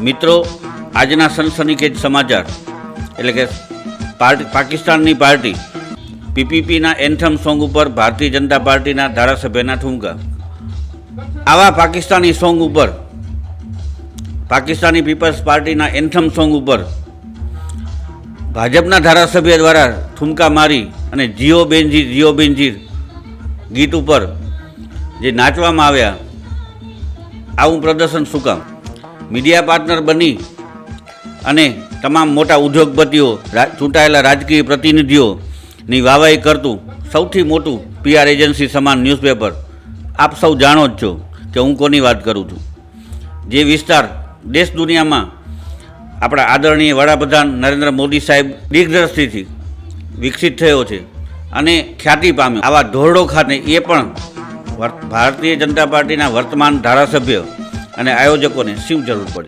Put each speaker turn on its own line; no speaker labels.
મિત્રો, આજના સનસનીખેજ સમાચાર એટલે કે પાકિસ્તાનની પાર્ટી પીપીપીના એન્થમ સોંગ ઉપર ભારતીય જનતા પાર્ટીના ધારાસભ્યના ઠુમકા. આવા પાકિસ્તાની સોંગ ઉપર, પાકિસ્તાની પીપલ્સ પાર્ટીના એન્થમ સોંગ ઉપર ભાજપના ધારાસભ્ય દ્વારા ઠુમકા મારી અને જીઓ બેનજીર ગીત ઉપર જે નાચવામાં આવ્યા, આવું પ્રદર્શન શું કામ? મીડિયા પાર્ટનર બની અને તમામ મોટા ઉદ્યોગપતિઓ, ચૂંટાયેલા રાજકીય પ્રતિનિધિઓની વાહવાહી કરતું સૌથી મોટું PR એજન્સી સમાન ન્યૂઝપેપર, આપ સૌ જાણો જ છો કે હું કોની વાત કરું છું. જે વિસ્તાર દેશ દુનિયામાં આપણા આદરણીય વડાપ્રધાન નરેન્દ્ર મોદી સાહેબ દિગ્દ્રષ્ટિથી વિકસિત થયો છે અને ખ્યાતિ પામ્યો, આવા ધોરડો ખાતે એ પણ ભારતીય જનતા પાર્ટીના વર્તમાન ધારાસભ્ય અને આયોજકોને શું જરૂર પડી?